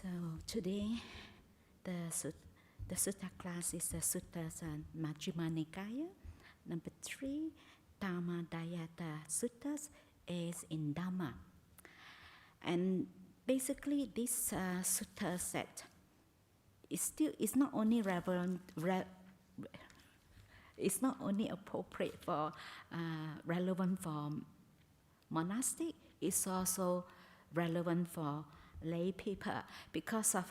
So today, the sutta class is the Suttas and Majjhima Nikaya. Number 3, Dhammadayada Suttas is in Dhamma. And basically, this sutta set is not only relevant, it's not only appropriate for relevant for monastic, it's also relevant for lay people because of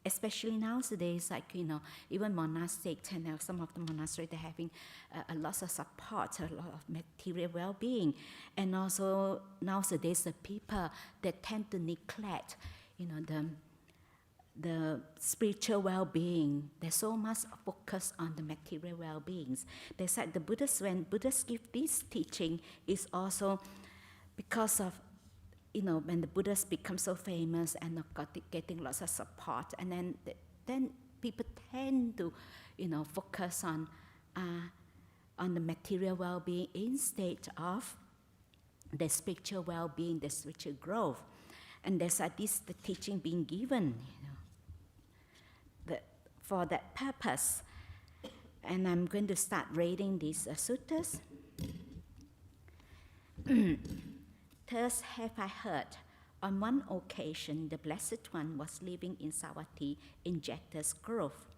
especially nowadays, like even monastic, and some of the monasteries they're having a lot of support, a lot of material well-being, and also nowadays the people that tend to neglect, the spiritual well-being. There's so much focus on the material well-beings. They said the Buddhists, when Buddhists give this teaching, is also because of when the Buddhists become so famous and getting lots of support, and then people tend to, focus on the material well-being instead of the spiritual well-being, the spiritual growth. And there's the teaching being given, for that purpose. And I'm going to start reading these suttas. Thus have I heard, on one occasion the Blessed One was living in Savatthi in Jeta's Grove,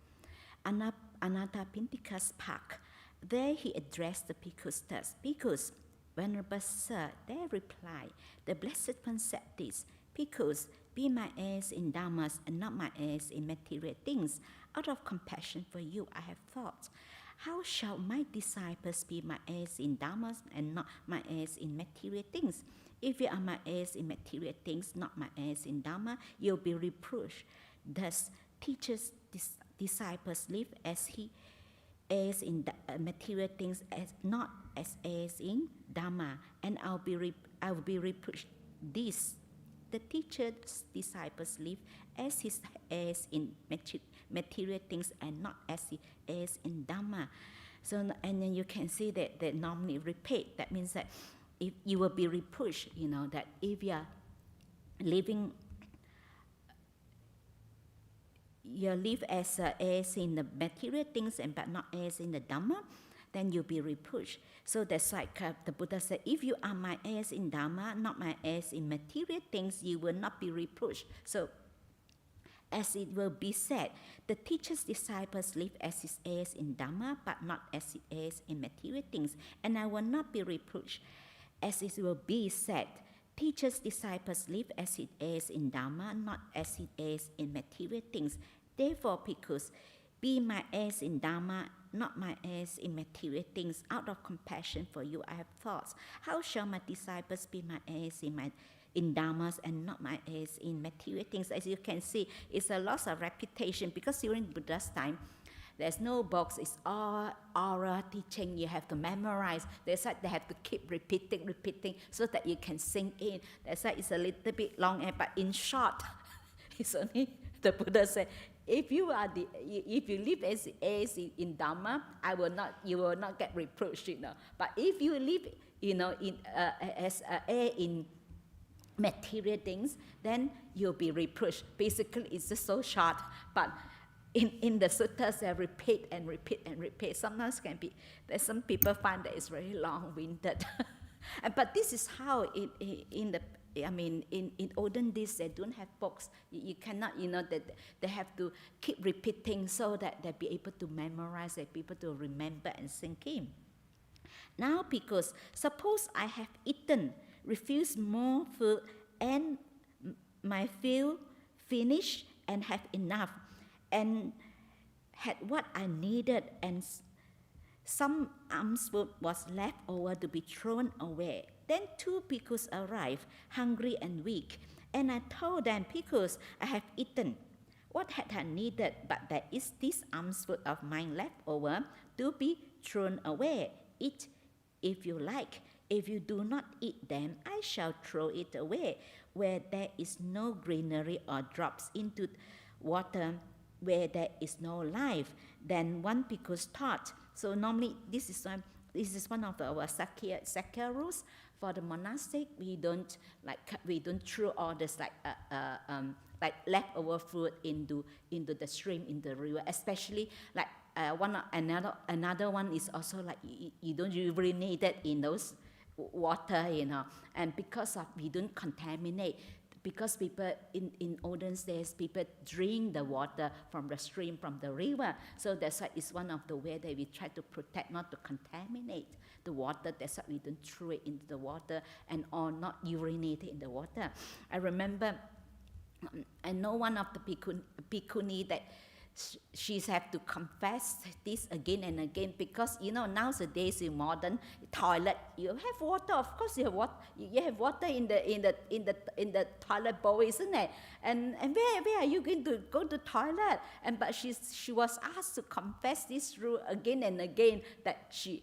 Anathapindika's park. There he addressed the bhikkhus thus: Bhikkhus, Venerable Sir, they replied, the Blessed One said this: Bhikkhus, be my heirs in dhammas and not my heirs in material things. Out of compassion for you, I have thought, how shall my disciples be my heirs in dhammas and not my heirs in material things? If you are my heirs in material things, not my heirs in Dhamma, you'll be reproached. Thus, teachers' disciples live as he heirs in material things, as not as heirs in Dhamma, and I will be reproached. This, the teacher's disciples live as his heirs in material things and not as his heirs in Dhamma. So, and then you can see that they normally repeat. That means that if you will be reproached, that if you live as heirs in the material things but not heirs in the Dhamma, then you'll be reproached. So that's like the Buddha said, if you are my heirs in Dhamma, not my heirs in material things, you will not be reproached. So as it will be said, the teacher's disciples live as his heirs in Dhamma, but not as his heirs in material things, and I will not be reproached. As it will be said, teacher's disciples live as his heirs in Dhamma, not as his heirs in material things. Therefore, bhikkhus, be my heirs in Dhamma, not my heirs in material things. Out of compassion for you, I have thoughts. How shall my disciples be my heirs in dhammas and not my heirs in material things? As you can see, it's a loss of reputation because during Buddha's time, there's no books, it's all oral teaching, you have to memorize. They said they have to keep repeating so that you can sink in. They said it's a little bit long, but in short, it's only, the Buddha said, if you live as heirs in Dhamma, you will not get reproached, But if you live, as an heir in material things, then you'll be reproached. Basically, it's just so short, but in the suttas, they repeat and repeat. Sometimes some people find that it's very long-winded. But this is how in olden days, they don't have books. You cannot, that they have to keep repeating so that they'll be able to memorize, they'll be able to remember and sink in. Now, because suppose I have eaten, refused more food, and my fill finished and have enough, and had what I needed, and some alms food was left over to be thrown away. Then 2 bhikkhus arrived, hungry and weak, and I told them, Bhikkhus, I have eaten. What had I needed, but there is this alms food of mine left over to be thrown away. Eat if you like. If you do not eat them, I shall throw it away. Where there is no greenery or drops into water, where there is no life, then one bhikkhu's thought. So normally this is one of our Sakya rules. for the monastic, we don't throw all this like leftover food into the stream, in the river, especially like another one is also like you don't urinate it in those water, and because of we don't contaminate, because people in olden days people drink the water from the stream, from the river, so that's why it's one of the way that we try to protect, not to contaminate the water. That's why we don't throw it into the water and or not urinate it in the water. I remember, I know one of the bhikkhuni that she's have to confess this again and again, because nowadays in modern toilet you have water, of course you have water in the toilet bowl, isn't it? And where are you going to go to toilet? But she was asked to confess this rule again and again, that she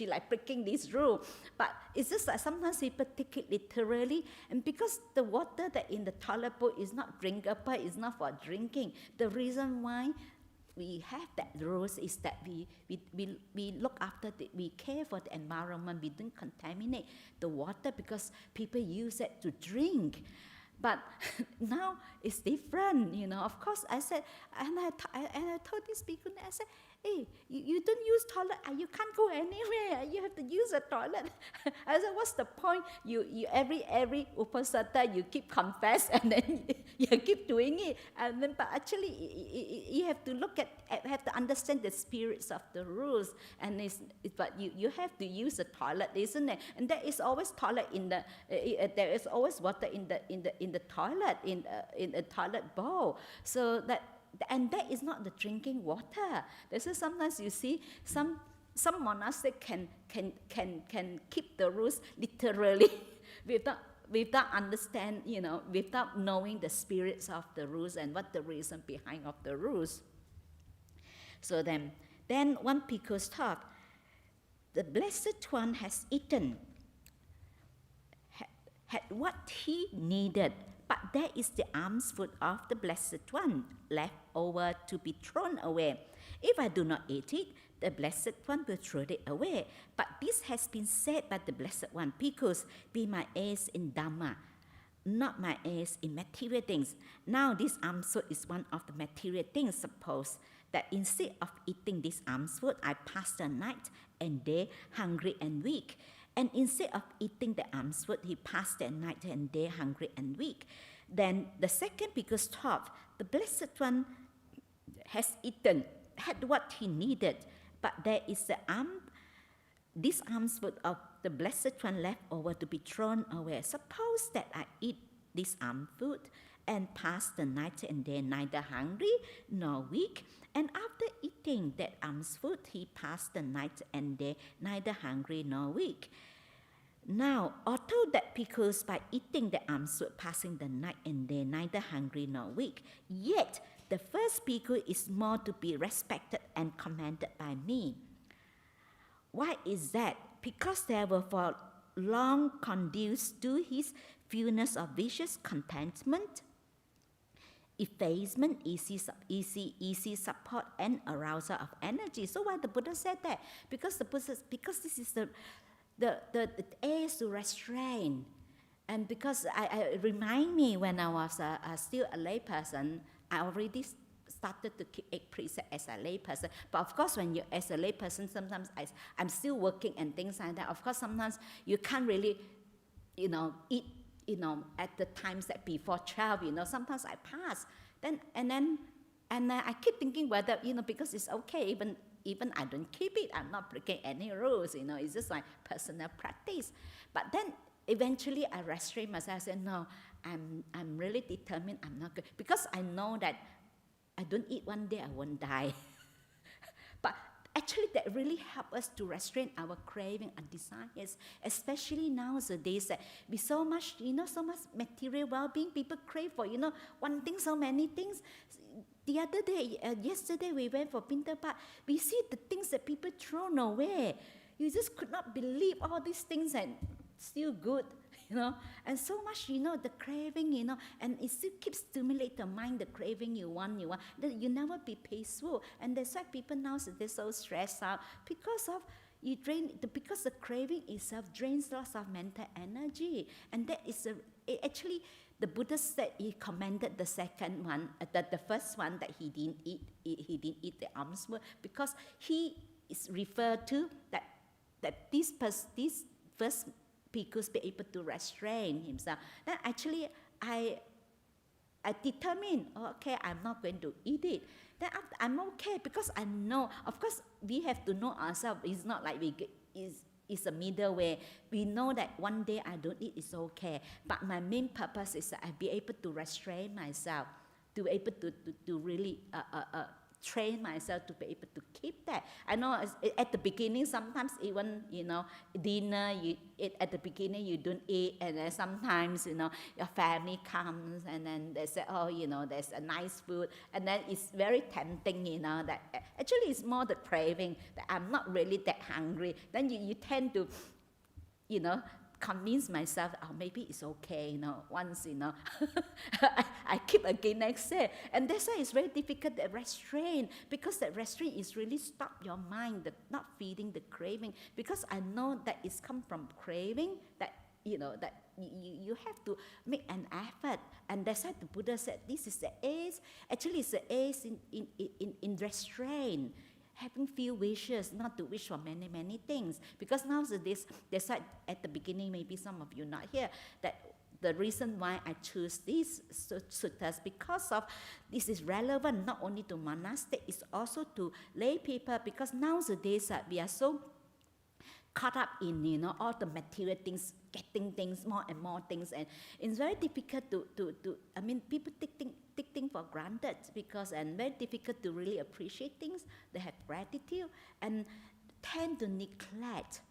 like breaking this rule. But it's just that sometimes people take it literally, and because the water that in the toilet bowl is not drinkable, is not for drinking. The reason why we have that rules is that we look after we care for the environment. We don't contaminate the water because people use it to drink. But now it's different, Of course, I said, and I told this bhikkhuni, I said, hey, you don't use toilet, you can't go anywhere. You have to use a toilet. I said, what's the point? You every upasata you keep confess, and then you keep doing it. And then, but actually, you have to have to understand the spirits of the rules. And but you have to use a toilet, isn't it? And there is always toilet there is always water in the toilet, in a toilet bowl. So that. And that is not the drinking water. This is sometimes you see some monastic can keep the rules literally without understand, without knowing the spirits of the rules and what the reason behind of the rules. So then one bhikkhu taught, the Blessed One has eaten, had what he needed, but there is the alms food of the Blessed One left over to be thrown away. If I do not eat it, the Blessed One will throw it away. But this has been said by the Blessed One, bhikkhus, be my heirs in Dhamma, not my heirs in material things. Now this alms food is one of the material things. Suppose that instead of eating this alms food, I pass the night and day hungry and weak. And instead of eating the alms food, he passed the night and day hungry and weak. Then the second bhikkhu thought, the Blessed One has eaten, had what he needed, but there is this alms food of the Blessed One left over to be thrown away. Suppose that I eat this alms food and pass the night and day neither hungry nor weak. And after eating that alms food, he passed the night and day neither hungry nor weak. Now, although that bhikkhus by eating the alms food, passing the night and day neither hungry nor weak, yet the first bhikkhu is more to be respected and commended by me. Why is that? Because they were for long conduced to his fewness of vicious contentment, effacement, easy support, and arousal of energy. So why the Buddha said that? Because this is the heirs to restraint. And because I remind me when I was still a lay person, I already started to keep 8 precepts as a lay person. But of course, when you as a lay person, sometimes I'm still working and things like that. Of course, sometimes you can't really, eat, at the times that before 12, sometimes I pass. Then I keep thinking whether, because it's okay, even I don't keep it, I'm not breaking any rules, it's just my personal practice. But then eventually I restrain myself. I said, no, I'm really determined, I'm not good. Because I know that I don't eat one day, I won't die. But actually that really helps us to restrain our craving and desires, especially nowadays that we so much, so much material well-being, people crave for, wanting so many things. The other day, yesterday we went for Pinterpark, we see the things that people thrown away. You just could not believe all these things and still good, and so much, the craving, and it still keeps stimulating the mind, the craving you want, that you never be peaceful. And that's why people now, they're so stressed out because of, you drain, because the craving itself drains lots of mental energy. And that is actually, the Buddha said he commended the second one, the first one that he didn't eat the alms food, because he is referred to that this first bhikkhus be able to restrain himself. Then actually I determined, okay, I'm not going to eat it. Then after, I'm okay, because I know, of course, we have to know ourselves. It's not like it's a middle way. We know that one day I don't eat, it's okay. But my main purpose is that I be able to restrain myself, to be able to really train myself to be able to keep that. I know at the beginning, sometimes even, dinner, at the beginning you don't eat, and then sometimes, your family comes, and then they say, there's a nice food, and then it's very tempting, that actually it's more the craving, that I'm not really that hungry. Then you tend to, convince myself, maybe it's okay, once, I keep again next day. And that's why it's very difficult to restrain, because that restraint is really stop your mind, not feeding the craving, because I know that it's come from craving, that, that you have to make an effort. And that's why the Buddha said, this is the ace, actually it's the ace in restraint. Having few wishes, not to wish for many, many things. Because nowadays, that's why at the beginning, maybe some of you not here, that the reason why I choose these sutras, because of this is relevant not only to monastic, it's also to lay people, because nowadays we are so caught up in, all the material things, getting things, more and more things, and it's very difficult to people take things for granted, and very difficult to really appreciate things. They have gratitude and tend to neglect,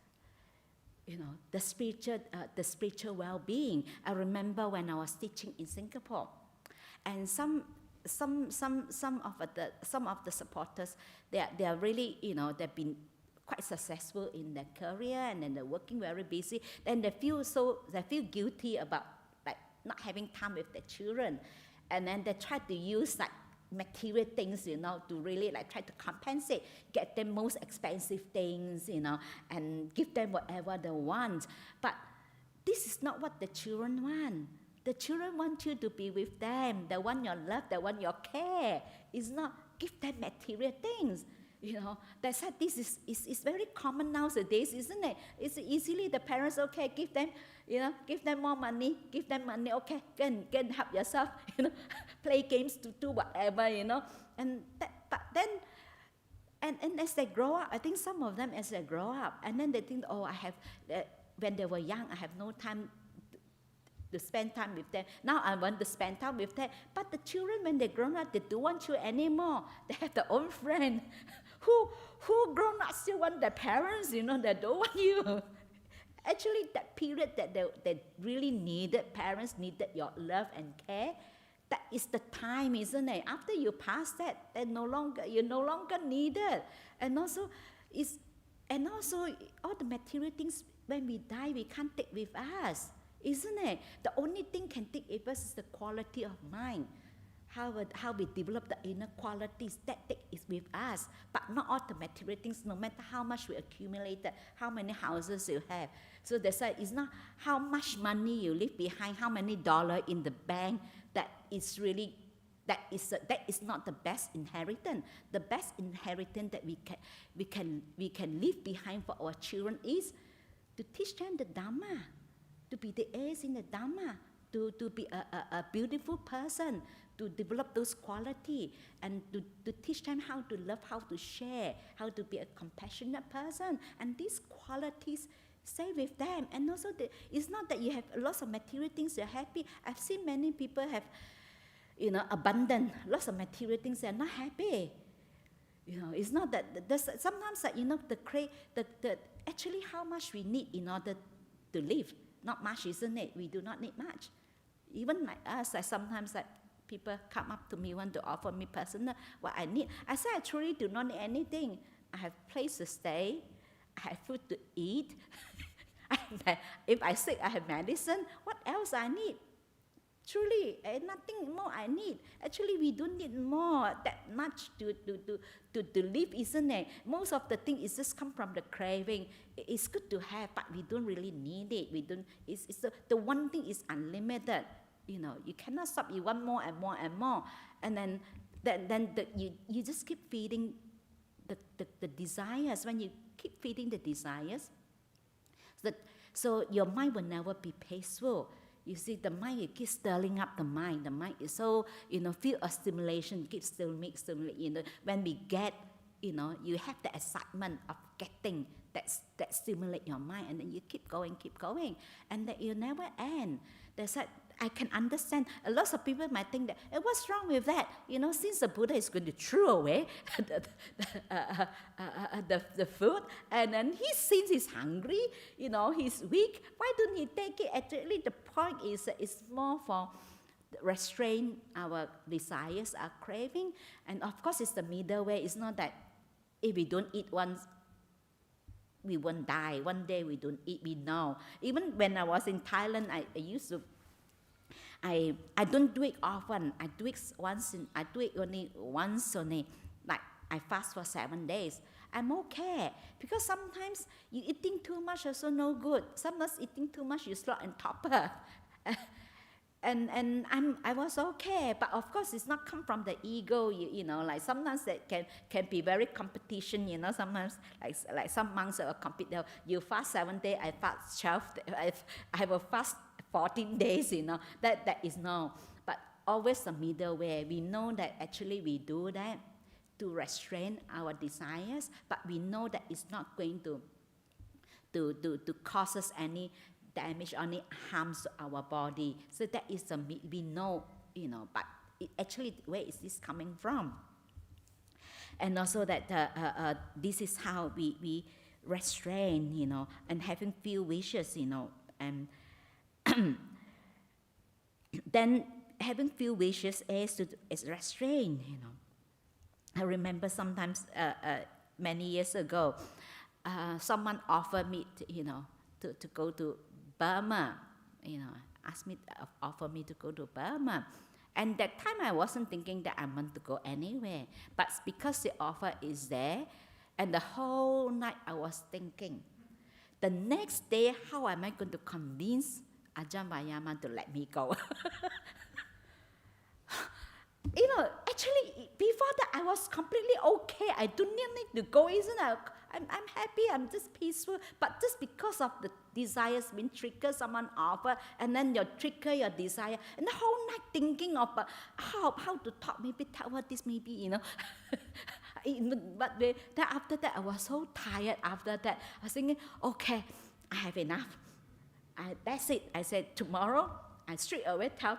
the spiritual well-being. I remember when I was teaching in Singapore, and some of the supporters, they are really, they've been quite successful in their career, and then they're working very busy. Then they feel guilty about not having time with their children, and then they try to use material things, to really try to compensate, get them most expensive things, and give them whatever they want. But this is not what the children want. The children want you to be with them. They want your love. They want your care. It's not give them material things. That's why this is very common nowadays, isn't it? It's easily the parents, okay, give them more money, okay, go and help yourself, play games, to do whatever, and as they grow up, I think some of them as they grow up, and then they think, when they were young, I have no time to spend time with them. Now I want to spend time with them. But the children, when they grow up, they don't want you anymore. They have their own friend. Who grown up still want their parents, they don't want you. Actually, that period that they really needed, parents needed your love and care, that is the time, isn't it? After you pass that, you're no longer needed. And also all the material things, when we die, we can't take with us. Isn't it? The only thing can take with us is the quality of mind. How we develop the inner qualities, that is with us. But not all the material things, no matter how much we accumulated, how many houses you have. So that's why it's not how much money you leave behind, how many dollars in the bank, that is not the best inheritance. The best inheritance that we can leave behind for our children is to teach them the Dhamma, to be the ace in the Dhamma, to be a beautiful person, to develop those qualities, and to teach them how to love, how to share, how to be a compassionate person. And these qualities stay with them. And also, it's not that you have lots of material things, you're happy. I've seen many people have, abundant, lots of material things, they're not happy. It's not that, sometimes actually how much we need in order to live. Not much, isn't it? We do not need much. Even like us, sometimes people come up to me, want to offer me personal what I need. I say I truly do not need anything. I have place to stay. I have food to eat. If I sick, I have medicine. What else I need? truly, nothing more I need. Actually, we don't need more that much to live, isn't it? Most of the thing is just come from the craving. It's good to have, but we don't really need it. We don't. It's the one thing is unlimited. You know, you cannot stop. You want more and more and more, and then you just keep feeding the desires. When you keep feeding the desires, so your mind will never be peaceful. You see, the mind, it keeps stirring up the mind. The mind is so, feel a stimulation, keeps stimulate. When we get, you have the excitement of getting that stimulate your mind, and then you keep going, and that you never end. There's that. I can understand. A lot of people might think that, what's wrong with that? Since the Buddha is going to throw away the food, and then since he's hungry, he's weak, why don't he take it? Actually, the point is more for restrain our desires, our craving, and of course, it's the middle way. It's not that if we don't eat once, we won't die. One day we don't eat, we know. Even when I was in Thailand, I used to. I don't do it often. I do it only once only. Like I fast for 7 days. I'm okay because sometimes you eating too much also no good. Sometimes eating too much you slot and topper. And I was okay, but of course it's not come from the ego. Like sometimes that can be very competition. Sometimes like some monks will compete. You fast 7 days, I fast 12. I will fast 14 days, that is no. But always the middle way. We know that actually we do that to restrain our desires, but we know that it's not going to cause us any damage, any harms to our body. So that is we know, but actually where is this coming from? And also that this is how we restrain, and having few wishes, and then having few wishes is restraint, I remember sometimes many years ago, someone offered me, to go to Burma, offered me to go to Burma. And that time I wasn't thinking that I want to go anywhere. But because the offer is there, and the whole night I was thinking, the next day, how am I going to convince Ajahn Vayama to let me go? Actually, before that, I was completely okay. I don't need to go, isn't it? I'm happy, I'm just peaceful. But just because of the desires being triggered, someone offer, and then you trigger your desire, and the whole night thinking of how to talk, maybe tell her this, maybe, But then after that, I was so tired after that. I was thinking, okay, I have enough. That's it. I said, tomorrow, I straight away tell,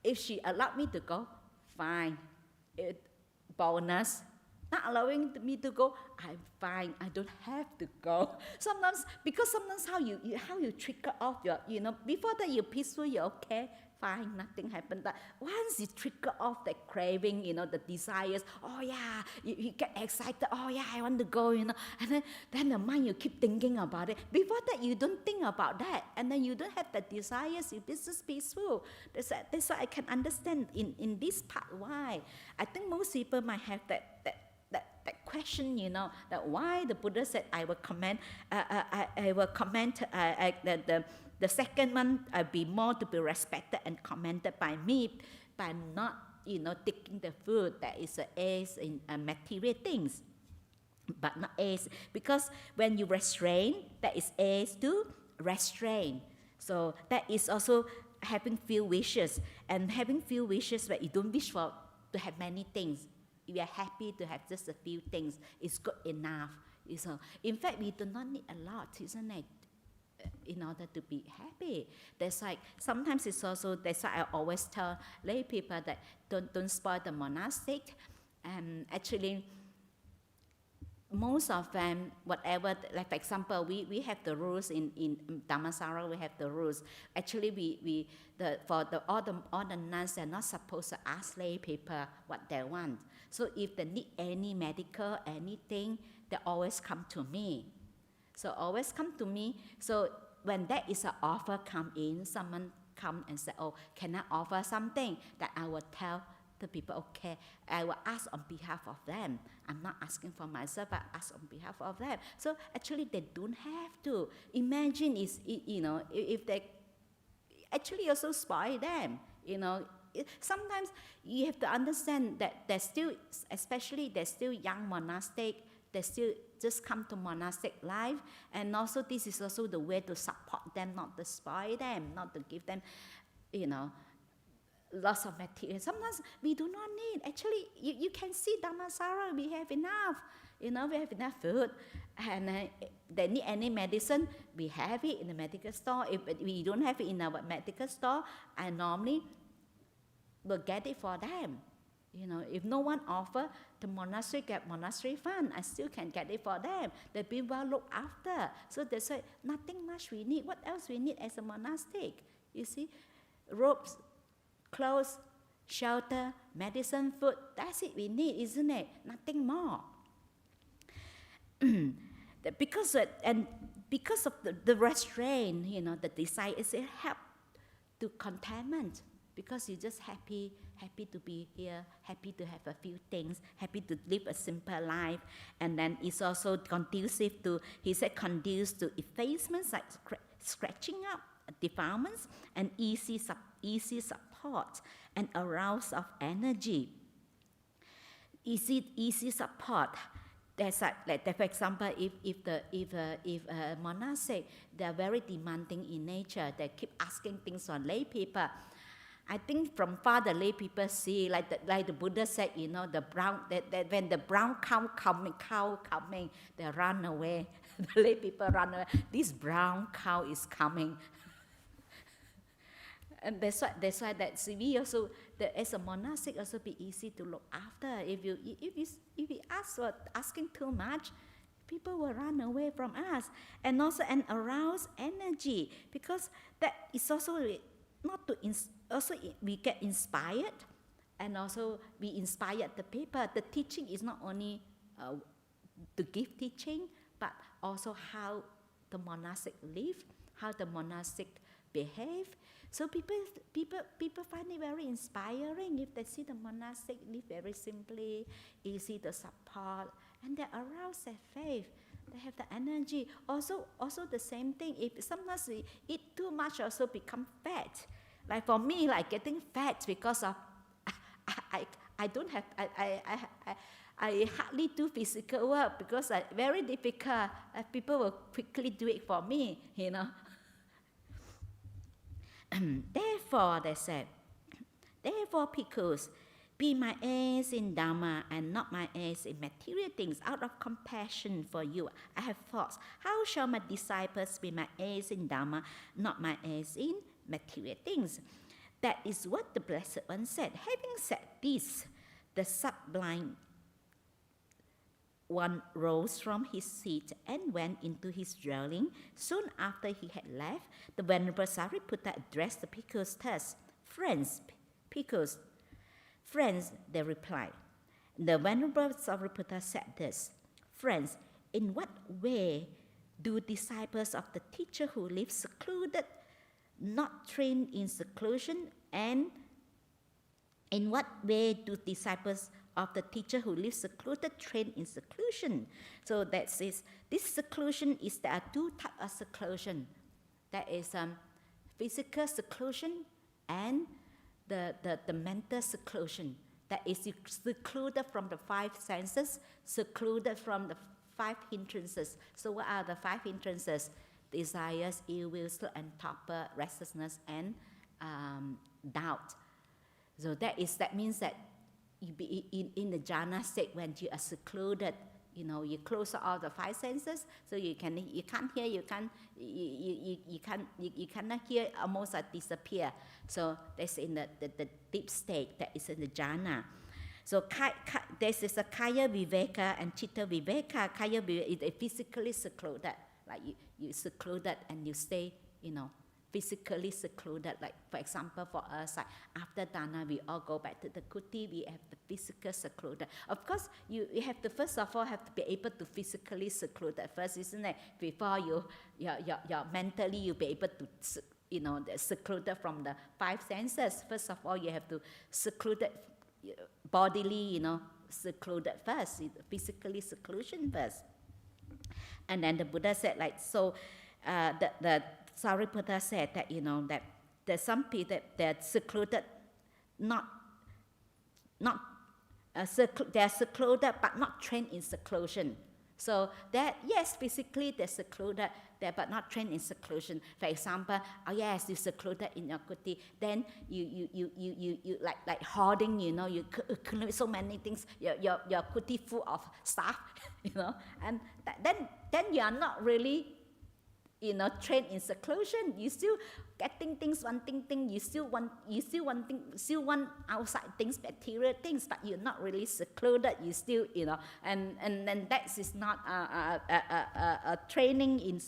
if she allowed me to go, fine. Bonus. Not allowing me to go, I'm fine. I don't have to go. Sometimes how you trigger off your, before that you're peaceful, you're okay, fine, nothing happened. But once you trigger off that craving, the desires, oh yeah, you get excited, oh yeah, I want to go, and then the mind, you keep thinking about it. Before that, you don't think about that, and then you don't have the desires, you're just peaceful. That's why I can understand in this part why. I think most people might have that question, that why the Buddha said, I will comment, the second one be more to be respected and commended by me, by not, taking the food that is as in material things, but not as, because when you restrain, that is as to restrain. So that is also having few wishes, and having few wishes where you don't wish for to have many things. We are happy to have just a few things. It's good enough. In fact, we do not need a lot, isn't it? In order to be happy. That's like, sometimes it's also, that's why I always tell lay people that don't spoil the monastic. Actually, most of them, whatever, like for example, we have the rules in Dhammasara, we have the rules. Actually, all the nuns, they're not supposed to ask lay people what they want. So if they need any medical, anything, they always come to me. So always come to me. So when that is an offer come in, someone come and say, oh, can I offer something? That I will tell the people, okay, I will ask on behalf of them. I'm not asking for myself, but ask on behalf of them. So actually, they don't have to. Imagine if they actually also spoil them. Sometimes you have to understand that they're still, especially they're still young monastic. They still just come to monastic life, and also this is also the way to support them, not to spoil them, not to give them, lots of material. Sometimes we do not need. Actually, you can see Dhammasara, we have enough. We have enough food, and they need any medicine, we have it in the medical store. If we don't have it in our medical store, I normally will get it for them. If no one offer, the monastery get monastery fund. I still can get it for them. They'll be well looked after. So that's why nothing much we need. What else we need as a monastic? You see, robes, clothes, shelter, medicine, food. That's it we need, isn't it? Nothing more. Because of the restraint, the desire, it help to contentment. Because you're just happy to be here, happy to have a few things, happy to live a simple life. And then it's also conducive to, he said, conduce to effacements like scratching up, defilements, and easy support and arouse of energy. Easy support. There's like for example, if a monastic, they're very demanding in nature, they keep asking things on lay people. I think from far the lay people see, like the Buddha said, the brown that when the brown cow coming, they run away. The lay people run away. This brown cow is coming, and that's why we also, as a monastic, also be easy to look after. If you ask for asking too much, people will run away from us, and also arouse energy, because that is also not to also we get inspired, and also we inspire the people. The teaching is not only to give teaching, but also how the monastic live, how the monastic behave. So people find it very inspiring if they see the monastic live very simply, easy to support, and they arouse their faith. They have the energy. Also the same thing. If sometimes we eat too much, also become fat. Like for me, like getting fat because of I don't have I hardly do physical work because it's very difficult. People will quickly do it for me, Therefore, they said, therefore, bhikkhus, be my heirs in Dhamma and not my heirs in material things. Out of compassion for you, I have thoughts. How shall my disciples be my heirs in Dhamma, not my heirs in material things? That is what the Blessed One said. Having said this, the sublime one rose from his seat and went into his dwelling. Soon after he had left, the Venerable Sāriputta addressed the bhikkhus thus. Friends, bhikkhus, friends, they replied. The Venerable Sāriputta said this. Friends, in what way do disciples of the teacher who live secluded, not trained in seclusion, and in what way do disciples of the teacher who lives secluded train in seclusion? So that is, this seclusion is, there are two types of seclusion. There is physical seclusion and the mental seclusion. That is, you secluded from the five senses, secluded from the five hindrances. So what are the five hindrances? Desires, ill will, sloth and torpor, restlessness, and doubt. So that means that you be in the jhana state when you are secluded. You close all the five senses, so you can't hear, you cannot hear, almost disappear. So that's in the deep state, that is in the jhana. So this is a kaya viveka and chitta viveka. Kaya viveka is physically secluded, like you secluded and you stay, physically secluded. Like for example, for us, like after dana, we all go back to the kuti. We have the physical secluded. Of course, you have to first of all have to be able to physically seclude first, isn't it? Before your mentally you be able to they're secluded from the five senses. First of all, you have to seclude it bodily, secluded first, physically seclusion first. And then the Buddha said, the Sāriputta said that, that there's some people that they're secluded, they're secluded but not trained in seclusion. So that, yes, physically they're secluded, but not trained in seclusion. For example, yes, you're secluded in your kuti, then you like hoarding, you accumulate so many things, your kuti full of stuff, and then you are not really, trained in seclusion. You still getting things, wanting things, you still want outside things, material things, but you're not really secluded. You still, and then that is not a training in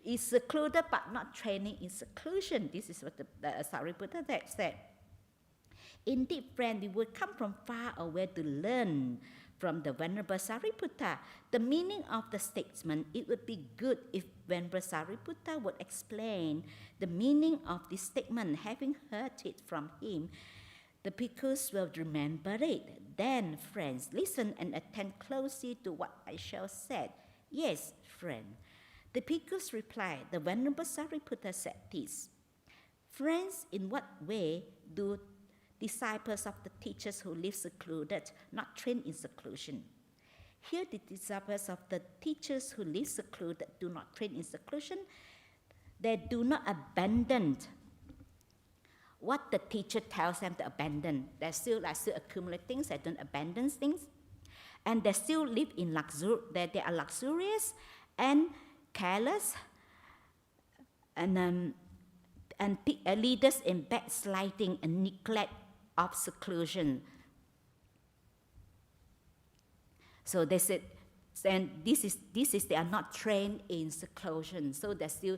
is secluded, but not training in seclusion. This is what the Sāriputta said. Indeed, friend, we would come from far away to learn from the Venerable Sāriputta the meaning of the statement. It would be good if Venerable Sāriputta would explain the meaning of this statement. Having heard it from him, the bhikkhus will remember it. Then, friends, listen and attend closely to what I shall say. Yes, friend. The bhikkhus replied, the Venerable Sāriputta said this. Friends, in what way do disciples of the teachers who live secluded, not trained in seclusion? Here the disciples of the teachers who live secluded do not train in seclusion. They do not abandon what the teacher tells them to abandon. They still accumulate things, they don't abandon things. And they still live in luxury, they are luxurious and careless, and leaders in backsliding and neglect of seclusion. So they said, and this is they are not trained in seclusion. So they still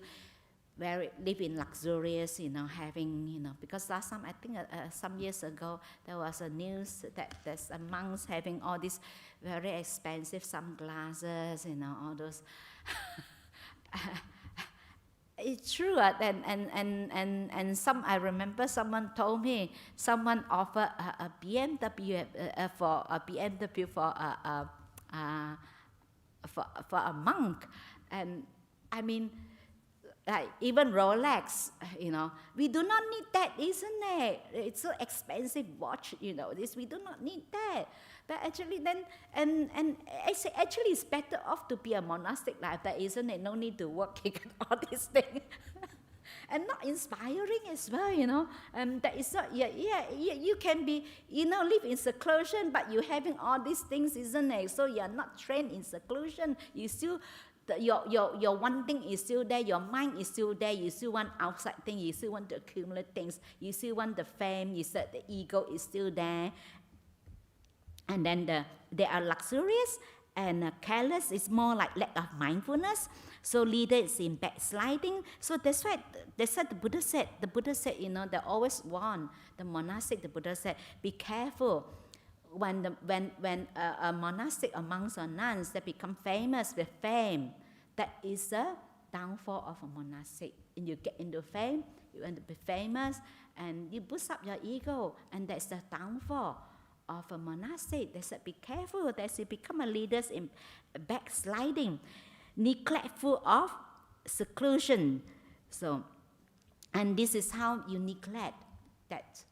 live in luxurious, having, because last time, I think some years ago, there was a news that there's a monks having all these very expensive sunglasses, all those. It's true, and some, I remember someone told me, someone offered a BMW for a monk, and I mean, like even Rolex, we do not need that, isn't it? It's so expensive watch, this, we do not need that. But actually then, and actually it's better off to be a monastic life, that isn't it? No need to work, all these things. And not inspiring as well, that is not, you can be, live in seclusion, but you having all these things, isn't it? So you're not trained in seclusion, you still, your wanting is still there, your mind is still there, you still want outside things, you still want to accumulate things, you still want the fame, you said the ego is still there. And then they are luxurious, and careless is more like lack of mindfulness. So leader is in backsliding. So that's why the Buddha said, they always warn the monastic. The Buddha said, be careful. When a monastic, a monks or nuns, they become famous with fame, that is a downfall of a monastic. And you get into fame, you want to be famous, and you boost up your ego, and that's the downfall of a monastic. They said, be careful, that you become a leader in backsliding, neglectful of seclusion. So, and this is how you neglect that.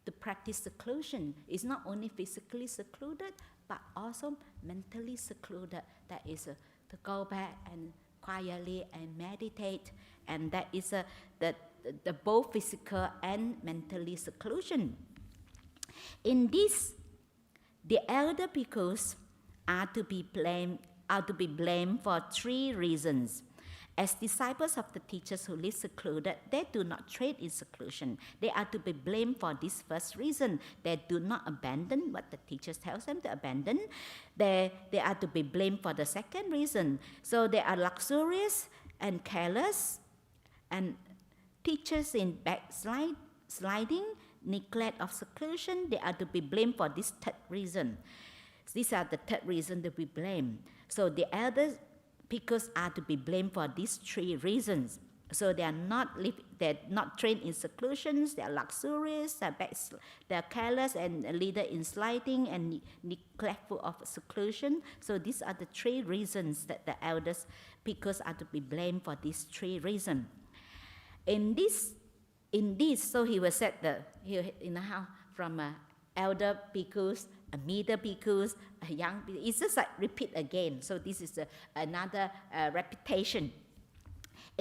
To practice seclusion is not only physically secluded, but also mentally secluded. That is to go back and quietly and meditate, and that is the both physical and mentally seclusion. In this, the elder bhikkhus are to be blamed for three reasons. As disciples of the teachers who live secluded, they do not train in seclusion. They are to be blamed for this first reason. They do not abandon what the teachers tells them to abandon. They are to be blamed for the second reason. So they are luxurious and careless, and teachers in backsliding, neglect of seclusion, they are to be blamed for this third reason. These are the third reason to be blamed. So the elders bhikkhus are to be blamed for these three reasons. So they are they're not trained in seclusions, they are luxurious, they are careless and leader in sliding and neglectful of seclusion. So these are the 3 reasons that the elders bhikkhus are to be blamed for these 3 reasons. In this, so he was said from elder bhikkhus, a middle bhikkhus, a young bhikkhus. It's just like repeat again. So this is another repetition.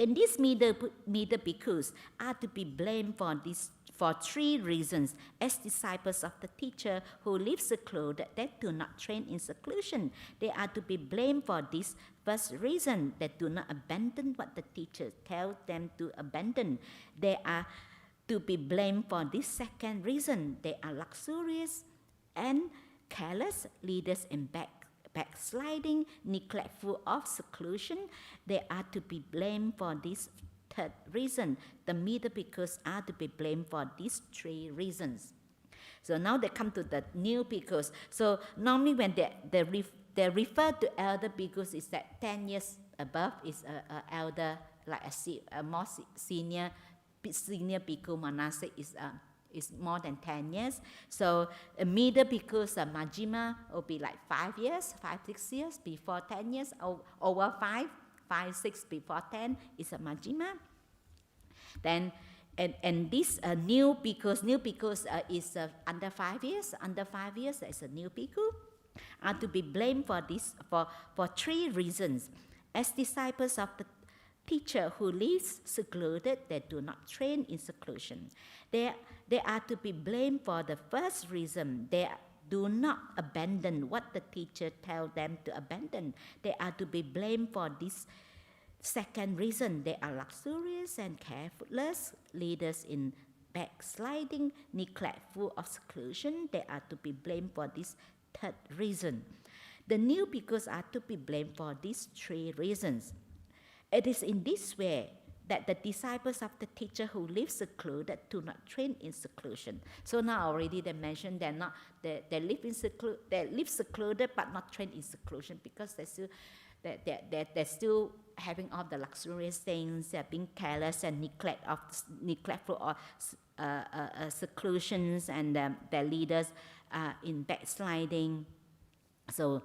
And these middle bhikkhus are to be blamed for 3 reasons. As disciples of the teacher who live secluded, that do not train in seclusion, they are to be blamed for this first reason, that do not abandon what the teacher tells them to abandon. They are to be blamed for this second reason. They are luxurious and careless, leaders in backsliding, neglectful of seclusion. They are to be blamed for this third reason. The middle bhikkhus are to be blamed for these 3 reasons. So now they come to the new bhikkhus. So normally when they refer to elder bhikkhus, is that 10 years above is a elder, like a more senior bhikkhu. Monastic is more than 10 years. So a middle bhikkhus, majjhima, will be like 5 years, 5-6 years before 10 years, over 5-6 before 10 is a majjhima. Then and this new bhikkhus is under 5 years. Under 5 years, there is a new bhikkhu. Are to be blamed for this for 3 reasons. As disciples of the teacher who lives secluded, they do not train in seclusion. They are to be blamed for the first reason. They do not abandon what the teacher tells them to abandon. They are to be blamed for this second reason. They are luxurious and careless, leaders in backsliding, neglectful of seclusion. They are to be blamed for this third reason. The new bhikkhus are to be blamed for these 3 reasons. It is in this way that the disciples of the teacher who live secluded do not train in seclusion. So now already they mentioned they live secluded but not train in seclusion, because they're still having all the luxurious things. They're being careless and neglectful of seclusions, and their leaders in backsliding. So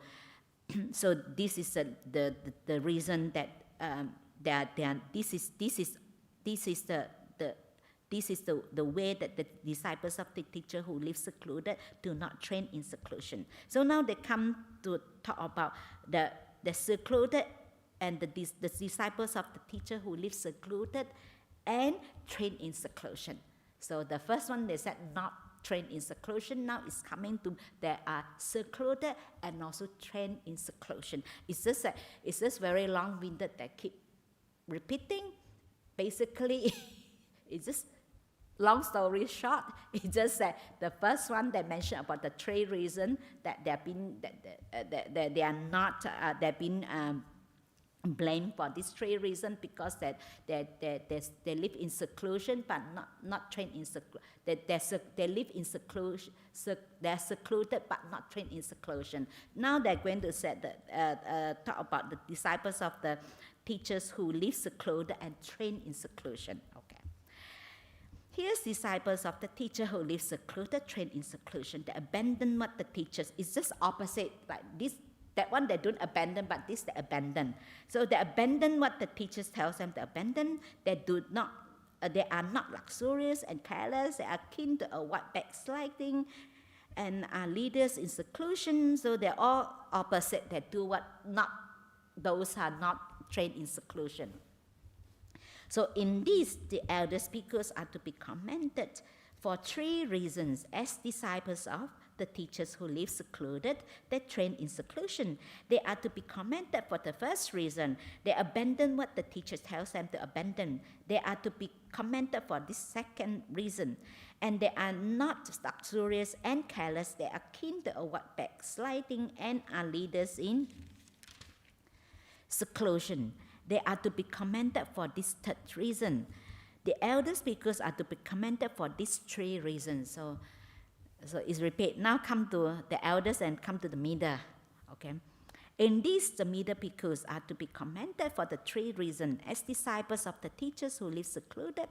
this is the reason that. This is the way that the disciples of the teacher who live secluded do not train in seclusion. So now they come to talk about the secluded and the disciples of the teacher who live secluded and train in seclusion. So the first one they said not train in seclusion. Now it's coming to they are secluded and also train in seclusion. It's just very long-winded. They keep repeating. Basically, it's just long story short. It's just that the first one they mentioned about the 3 reasons that they've been blamed for these 3 reasons, because that they live in seclusion but not trained in seclusion. They live in seclusion. They're secluded but not trained in seclusion. Now they're going to say talk about the disciples of the teachers who live secluded and train in seclusion. Okay. Here's disciples of the teacher who live secluded, train in seclusion. They abandon what the teachers. It's just opposite, like this. That one they don't abandon, but this they abandon. So they abandon what the teachers tells them to abandon. They are not luxurious and careless. They are keen to avoid backsliding, and are leaders in seclusion. So they're all opposite. They do those are not trained in seclusion. So in this, the elder bhikkhus are to be commended for 3 reasons. As disciples of the teachers who live secluded, they train in seclusion. They are to be commended for the first reason. They abandon what the teacher tells them to abandon. They are to be commended for this second reason. And they are not luxurious and careless. They are keen to avoid backsliding and are leaders in seclusion. They are to be commended for this third reason. The elders bhikkhus are to be commended for these 3 reasons. So it's repeat. Now come to the elders and come to the middle. Okay. In this, the middle bhikkhus are to be commended for the three reasons. As disciples of the teachers who live secluded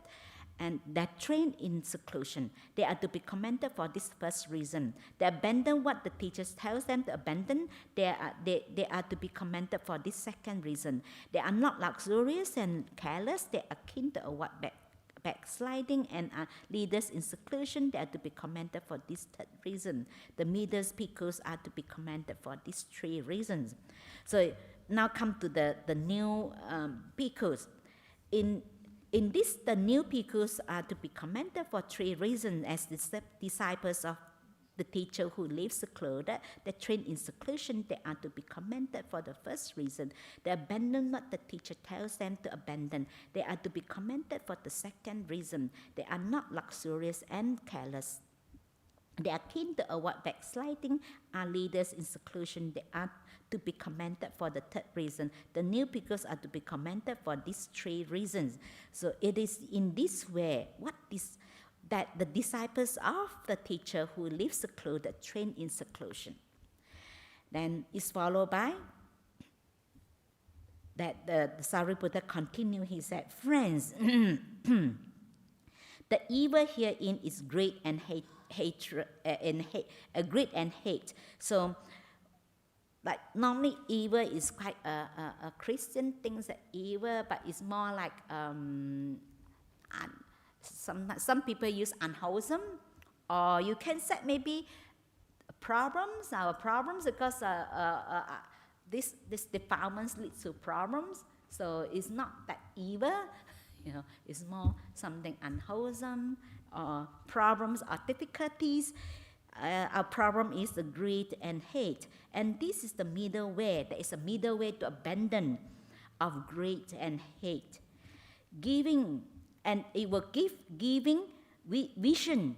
and that train in seclusion, they are to be commended for this first reason. They abandon what the teachers tells them to abandon. They are to be commended for this second reason. They are not luxurious and careless. They are keen to avoid backsliding and are leaders in seclusion. They are to be commended for this third reason. The middle bhikkhus are to be commended for these three reasons. So now come to the new bhikkhus. In this, the new bhikkhus are to be commended for three reasons as disciples of the teacher who lives secluded, they train in seclusion. They are to be commended for the first reason. They abandon what the teacher tells them to abandon. They are to be commended for the second reason. They are not luxurious and careless. They are keen to avoid backsliding, are leaders in seclusion. They are to be commended for the third reason. The new bhikkhus are to be commended for these three reasons. So it is in this way that the disciples of the teacher who live secluded train in seclusion. Then is followed by that the Sāriputta continued. He said, "Friends, the evil herein is great and great and hate." So, like normally evil is quite a Christian thing that evil, but it's more like some people use unwholesome, or you can say maybe our problems because this defilements lead to problems. So it's not that evil, it's more something unwholesome or problems or difficulties. Our problem is the greed and hate, and this is the middle way. There is a middle way to abandon of greed and hate. Giving, and it will giving vision.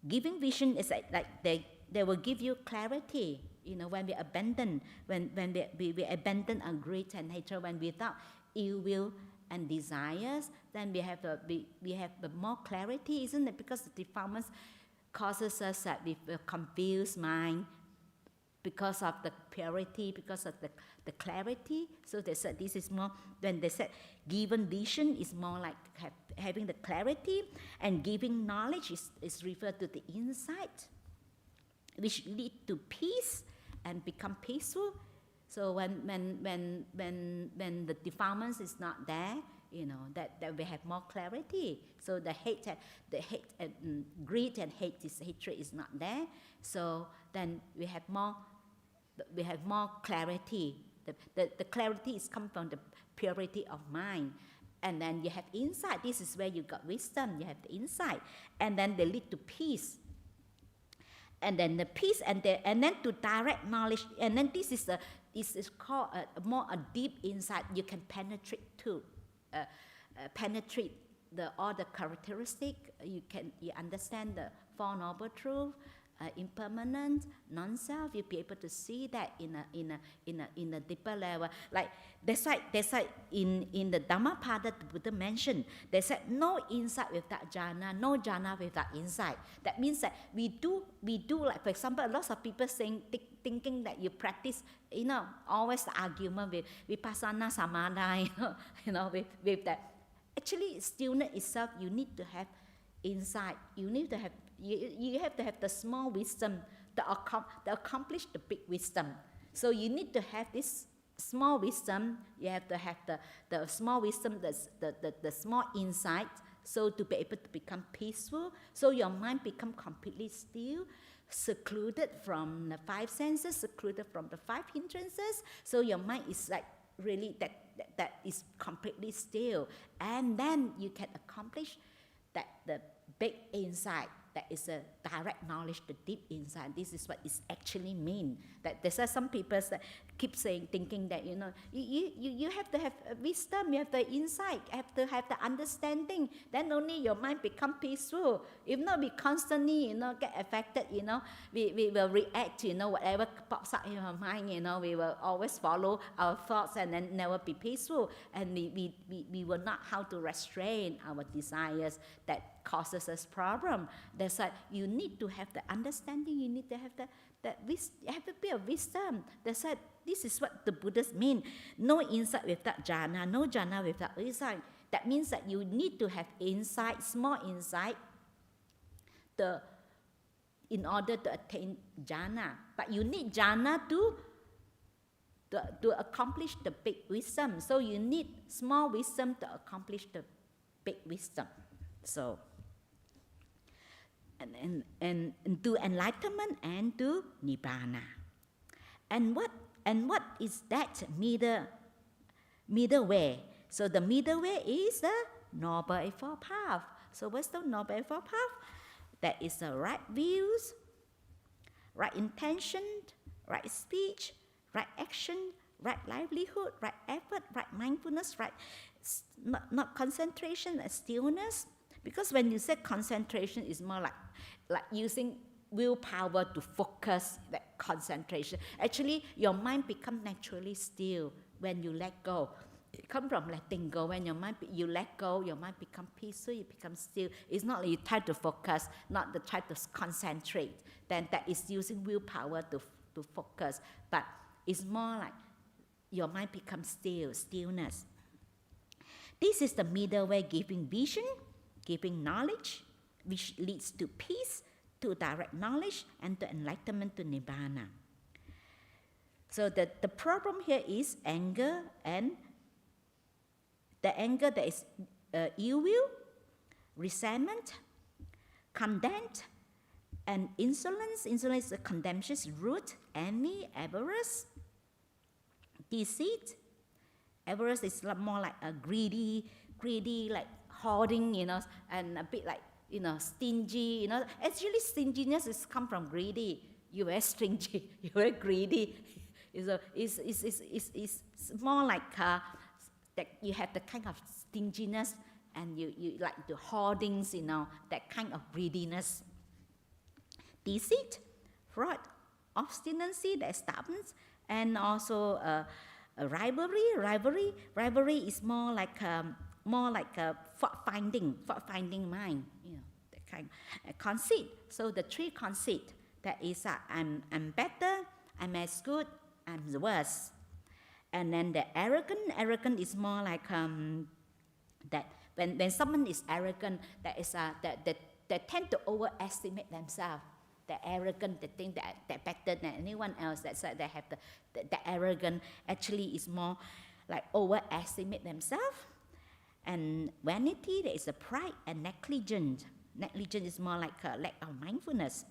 Giving vision is like they will give you clarity. When we abandon, when we abandon our greed and hatred, when without ill will and desires, then we have the more clarity, isn't it? Because the defilements causes us that we will confuse mind because of the purity, because of the clarity. So they said this is more, when they said given vision is more like having the clarity, and giving knowledge is referred to the insight, which lead to peace and become peaceful. So when the defilements is not there, that we have more clarity. So the hate and greed and hatred is not there. So then we have more clarity. The clarity is come from the purity of mind. And then you have insight. This is where you got wisdom. You have the insight, and then they lead to peace. And then the peace, and then to direct knowledge. And then this is called a deep insight. You can penetrate to. Penetrate all the characteristic. You understand the Four Noble Truths, impermanent, non-self. You'll be able to see that in a deeper level. Like that's why in the Dhammapada the Buddha mentioned, they said no insight without jhana, no jhana without insight. That means that we do like, for example, lots of people thinking that you practice, always the argument with vipassana samadhi, with that. Actually, stillness itself, you need to have insight. You need to have you have to have the small wisdom to accomplish the big wisdom. So you need to have this small wisdom. You have to have the small wisdom, the small insight, so to be able to become peaceful. So your mind become completely still, secluded from the five senses, secluded from the five hindrances. So your mind is like really that is completely still, and then you can accomplish that the big insight. That is a direct knowledge, the deep insight. This is what it actually means. That there's some people that keep thinking that you have to have wisdom, you have the insight, you have to have the understanding. Then only your mind become peaceful. If not, we constantly get affected. We will react to whatever pops up in our mind. We will always follow our thoughts and then never be peaceful. And we will not how to restrain our desires. That that causes us problem. That's why you need to have the understanding. You need to have have a bit of wisdom. That's why this is what the Buddhists mean. No insight without jhana, no jhana without insight. That means that you need to have insight, small insight, in order to attain jhana. But you need jhana to accomplish the big wisdom. So you need small wisdom to accomplish the big wisdom. So, and to enlightenment and to nibbana. And what is that middle way? So the middle way is the Noble Eightfold Path. So what's the Noble Eightfold Path? That is the right views, right intention, right speech, right action, right livelihood, right effort, right mindfulness, right not concentration and stillness. Because when you say concentration, it's more like using willpower to focus that concentration. Actually, your mind becomes naturally still when you let go. It comes from letting go. When you let go, your mind becomes peaceful, you become still. It's not like you try to focus, not to try to concentrate. Then that is using willpower to focus. But it's more like your mind becomes still, stillness. This is the middle way, giving vision, giving knowledge, which leads to peace, to direct knowledge, and to enlightenment, to nibbana. So the problem here is anger, and the anger that is ill will, resentment, contempt, and insolence. Insolence is a contemptuous root, envy, avarice, deceit. Avarice is more like a greedy, like hoarding, and a bit like, stingy, Actually, stinginess is come from greedy. You're very stingy, you're very greedy. It's more like that you have the kind of stinginess, and you like the hoardings, that kind of greediness. Deceit, fraud, obstinacy, that is stubbornness, and also rivalry. Rivalry is more like a fault-finding mind, that kind. Conceit. So the three conceit, that is I'm better, I'm as good, I'm the worst. And then the arrogant is more like that when someone is arrogant, that is they tend to overestimate themselves. They're arrogant, they think that they're better than anyone else. That's why they have the arrogant. Actually is more like overestimate themselves. And vanity, there is a pride, and negligence. Negligence is more like a lack of mindfulness.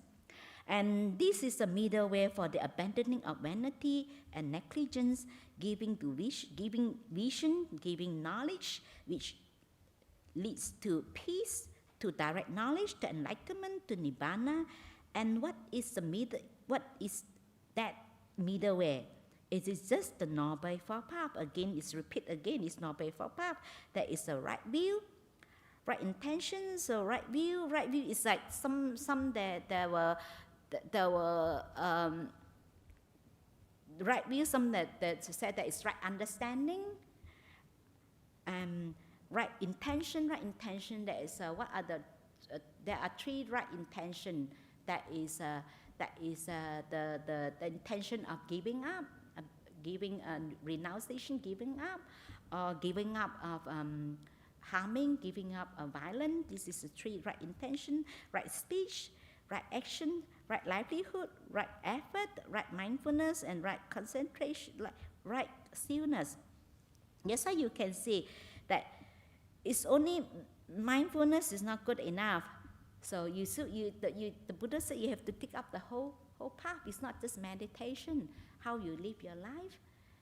And this is the middle way for the abandoning of vanity and negligence, giving vision, giving knowledge, which leads to peace, to direct knowledge, to enlightenment, to nibbana. And what is that middle way? It is just the Noble Eightfold Path. Again, it's Noble Eightfold Path. That is the right view, right intention. So right view is like some there were right view, some that said that it's right understanding, right intention. That is what are there are three right intention. That is the intention of giving up, renunciation, giving up, or giving up of harming, giving up of violence. This is the three right intention, right speech, right action, right livelihood, right effort, right mindfulness, and right concentration, right stillness. That's why you can see that it's only mindfulness is not good enough. So the Buddha said you have to pick up the whole path. It's not just meditation, how you live your life.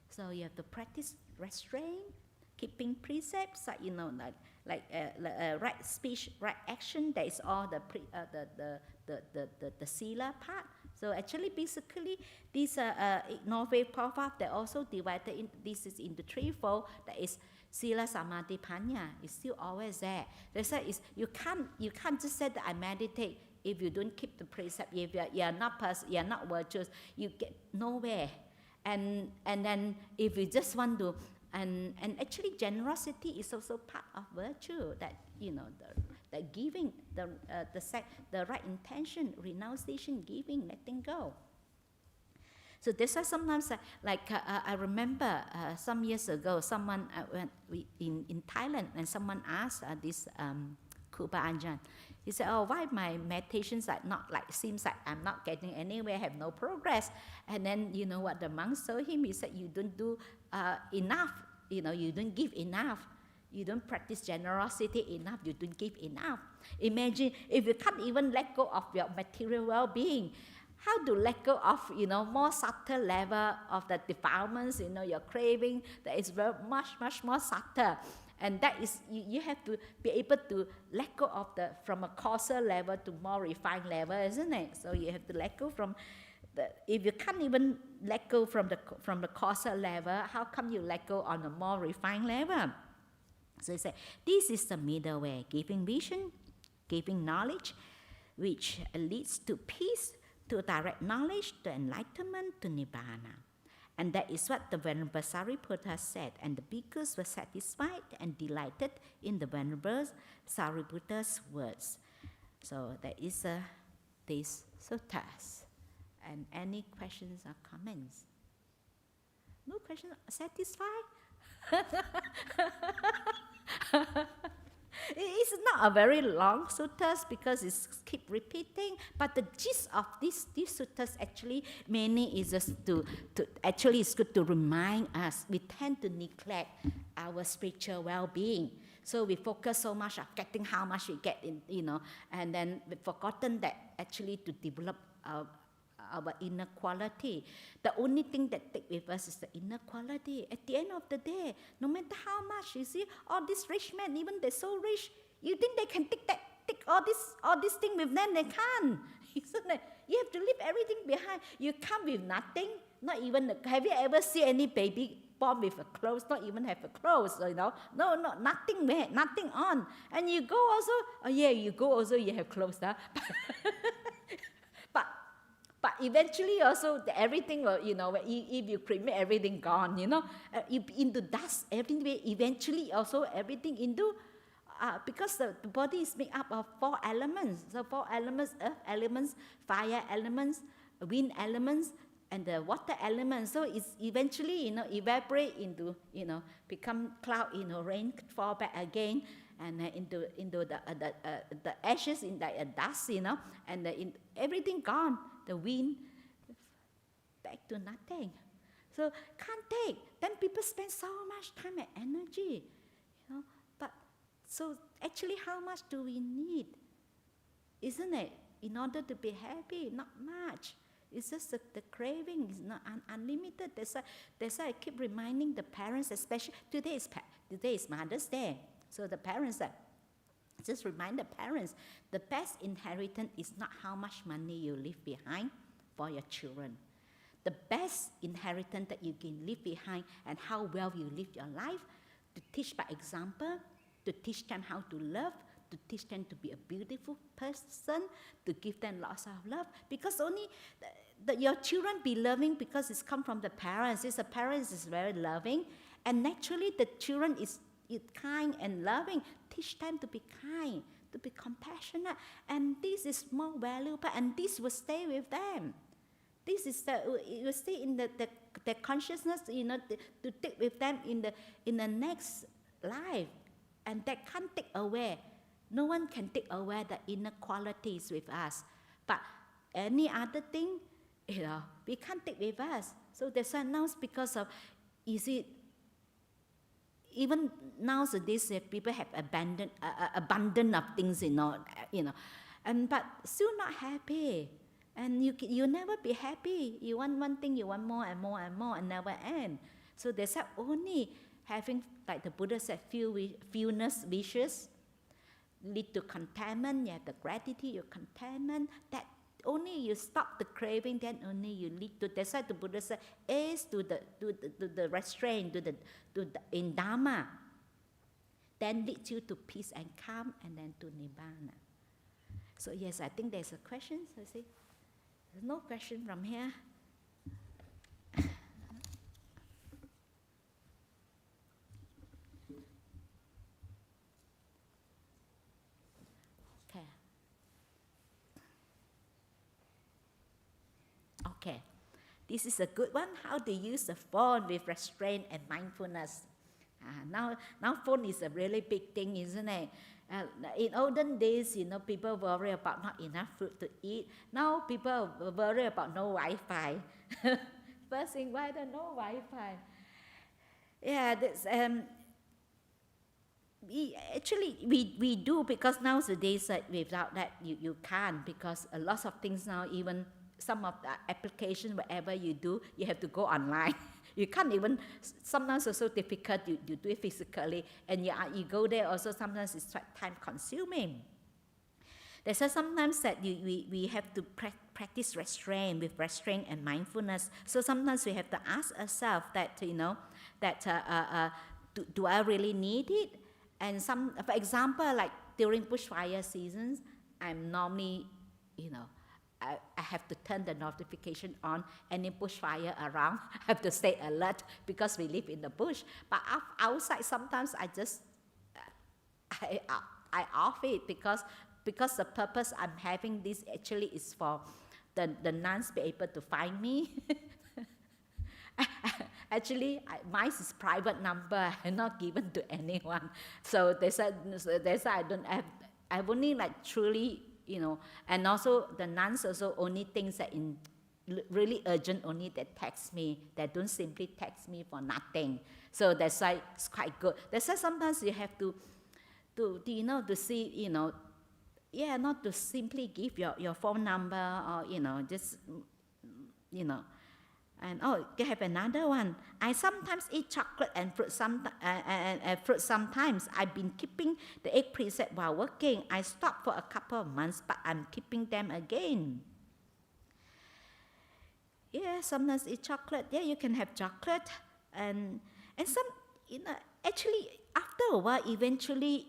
So you have to practice restraint, keeping precepts, like right speech, right action. That is all the sila part. So actually, basically, these Noble Eightfold Path, they also divided into threefold. That is Sila, Samadhi, Panya. Is still always there. That's why you can't just say that I meditate if you don't keep the precept. If you are not virtuous, you get nowhere. And then if you just want to, and actually generosity is also part of virtue. That that giving, the right intention, renunciation, giving, letting go. So that's why sometimes, I remember some years ago, someone in Thailand, and someone asked this Kuba Ajahn, he said, "Oh, why my meditations are not seems like I'm not getting anywhere, have no progress." And then you know what the monks told him? He said, "You don't do enough. You don't give enough. You don't practice generosity enough. You don't give enough. Imagine if you can't even let go of your material well-being, how to let go of more subtle level of the defilements, your craving that is very much more subtle." And that is, you have to be able to let go of from a coarser level to more refined level, isn't it? So you have to let go from if you can't even let go from the coarser level, how come you let go on a more refined level? So he said, this is the middle way, giving vision, giving knowledge, which leads to peace, to direct knowledge, to enlightenment, to nibbana. And that is what the Venerable Sāriputta said, and the bhikkhus were satisfied and delighted in the Venerable Sāriputta's words. So that is these suttas. And any questions or comments? No questions? Satisfied? It's not a very long suttas because it's keep repeating, but the gist of these suttas actually mainly is just actually it's good to remind us. We tend to neglect our spiritual well-being. So we focus so much on getting how much we get in, and then we've forgotten that actually to develop our inner quality. The only thing that takes with us is the inner quality. At the end of the day, no matter how much, you see, all these rich men, even they're so rich, you think they can take all this thing with them? They can't. Isn't it? You have to leave everything behind. You come with nothing, not even, have you ever seen any baby born with a clothes, not even have a clothes, No, nothing wear, nothing on. And you go also, you go also, you have clothes, huh? But eventually also everything will, if you cremate, everything gone, into dust, everything, eventually also everything into, because the body is made up of 4 elements. So 4 elements, earth elements, fire elements, wind elements, and the water elements. So it's eventually, evaporate into, become cloud, rain fall back again, and into the ashes in the dust, and everything gone. The wind back to nothing. So can't take. Then people spend so much time and energy, But so actually, how much do we need? Isn't it? In order to be happy, not much. It's just the craving is not unlimited. That's why I keep reminding the parents, especially today is Mother's Day. So the parents just remind the parents, the best inheritance is not how much money you leave behind for your children. The best inheritance that you can leave behind and how well you live your life, to teach by example, to teach them how to love, to teach them to be a beautiful person, to give them lots of love. Because only your children be loving because it's come from the parents. If the parents is very loving, and naturally the children is kind and loving, teach them to be kind, to be compassionate, and this is more valuable, and this will stay with them. This is it will stay in the consciousness, to take with them in the next life, and that can't take away. No one can take away the inner qualities with us, but any other thing, we can't take with us. So that's why now, because of, even nowadays, people have abundant of things, but still not happy. And you never be happy. You want one thing, you want more and more and more, and never end. So there's only having, like the Buddha said, fewness wishes lead to contentment. You have the gratitude, your contentment. That only you stop the craving, then only you lead to. That's why the Buddha said, heirs to the restraint, in Dhamma, then leads you to peace and calm, and then to nibbana. So yes, I think there's a question. So see, there's no question from here. Okay, this is a good one. How to use the phone with restraint and mindfulness. Now phone is a really big thing, isn't it? In olden days, people worry about not enough food to eat. Now people worry about no Wi-Fi. First thing, why there no Wi-Fi? Yeah, that's, we do, because nowadays without that you can't, because a lot of things now, even some of the applications, whatever you do, you have to go online. You can't even, sometimes it's so difficult, you do it physically, and you go there also, sometimes it's time consuming. There's sometimes that we have to practice restraint with restraint and mindfulness. So sometimes we have to ask ourselves that, do I really need it? And for example, like during bushfire seasons, I'm normally, I have to turn the notification on. Any bushfire around, I have to stay alert because we live in the bush. But outside, sometimes I just, I off it because the purpose I'm having this actually is for the nuns be able to find me. Actually, mine is private number, I'm not given to anyone. So they said I don't have, I've only like truly, and also the nuns also only things that in really urgent only they text me. They don't simply text me for nothing. So that's why it's quite good. That's why sometimes you have to see, not to simply give your phone number or, just, And you have another one. I sometimes eat chocolate and fruit fruit sometimes. I've been keeping the 8 precepts while working. I stopped for a couple of months, but I'm keeping them again. Yeah, sometimes eat chocolate. Yeah, you can have chocolate. And some, actually, after a while, eventually,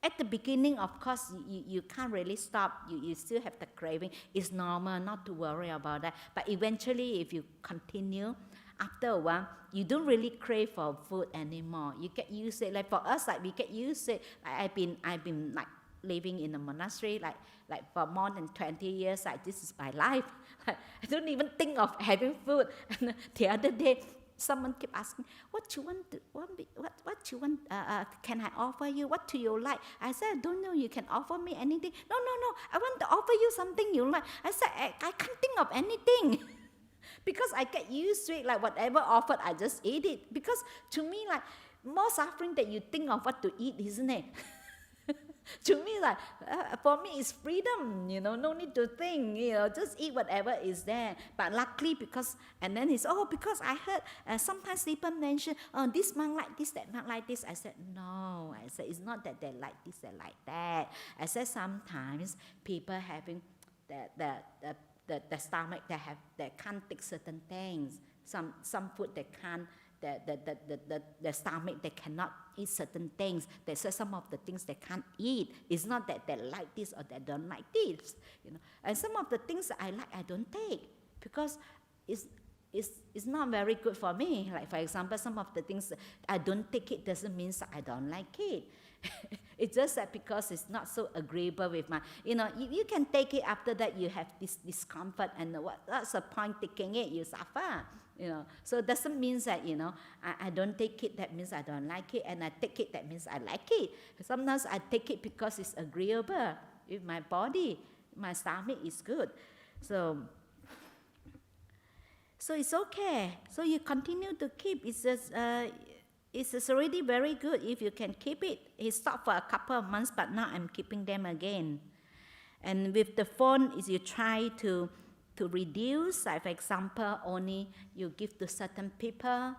at the beginning, of course, you can't really stop. You still have the craving. It's normal not to worry about that. But eventually, if you continue, after a while, you don't really crave for food anymore. You get used to it. Like for us, like we get used to it. Like I've been like living in a monastery like for more than 20 years. Like this is my life. Like, I don't even think of having food. And the other day, someone kept asking, what you want? What you want? Can I offer you? What do you like? I said, I don't know. You can offer me anything. No. I want to offer you something you like. I said, I can't think of anything. Because I get used to it. Like whatever offered, I just eat it. Because to me, like more suffering that you think of what to eat, isn't it? To me, like for me, it's freedom. No need to think. Just eat whatever is there. But luckily, because I heard sometimes people mention, this monk like this, that monk like this. I said no. I said it's not that they like this, they like that. I said sometimes people having the stomach that can't take certain things. Some food they can't. The stomach, they cannot eat certain things. They say some of the things they can't eat. It's not that they like this or they don't like this. And some of the things that I like, I don't take because it's not very good for me. Like for example, some of the things I don't take it doesn't mean that I don't like it. It's just that because it's not so agreeable with my, you can take it after that you have this discomfort, and what's the point taking it? You suffer. So it doesn't mean that, I don't take it, that means I don't like it, and I take it, that means I like it. Sometimes I take it because it's agreeable with my body, my stomach is good. So it's okay. So you continue to keep. It's already very good if you can keep it. He stopped for a couple of months, but now I'm keeping them again. And with the phone, is you try to reduce, like for example, only you give to certain people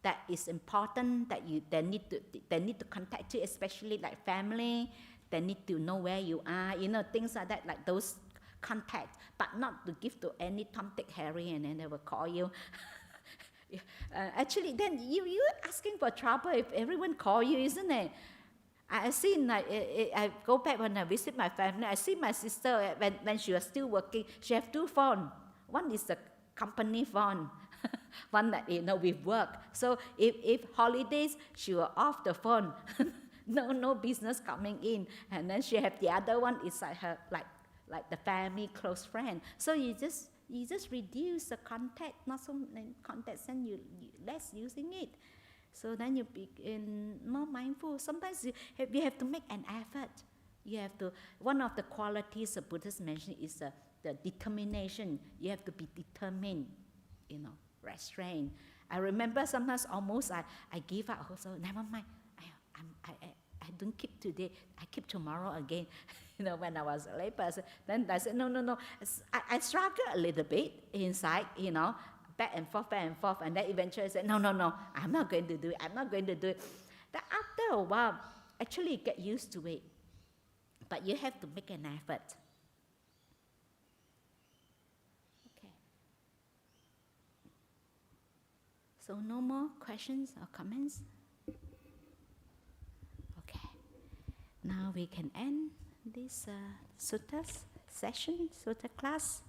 that is important, that they need to contact you, especially like family. They need to know where you are, things like that, like those contacts, but not to give to any Tom, Dick, Harry, and then they will call you. Actually, then you asking for trouble if everyone call you, isn't it? I see, like, I go back when I visit my family, I see my sister, when she was still working, she have 2 phones. One is the company phone, one that, with work. So if holidays, she will off the phone. no business coming in. And then she have the other one is like her, like the family, close friend. So you just You just reduce the contact, not so contact, and you less using it. So then you become more mindful. Sometimes you have to make an effort. You have to. One of the qualities the Buddhists mention is the determination. You have to be determined. Restraint. I remember sometimes almost I give up. Also, never mind. I don't keep today. I keep tomorrow again. When I was a lay person, then I said no. I struggle a little bit inside. Back and forth, and then eventually I said, no, I'm not going to do it. I'm not going to do it. Then after a while, actually you get used to it, but you have to make an effort. Okay. So no more questions or comments? Okay. Now we can end this sutta session, sutta class.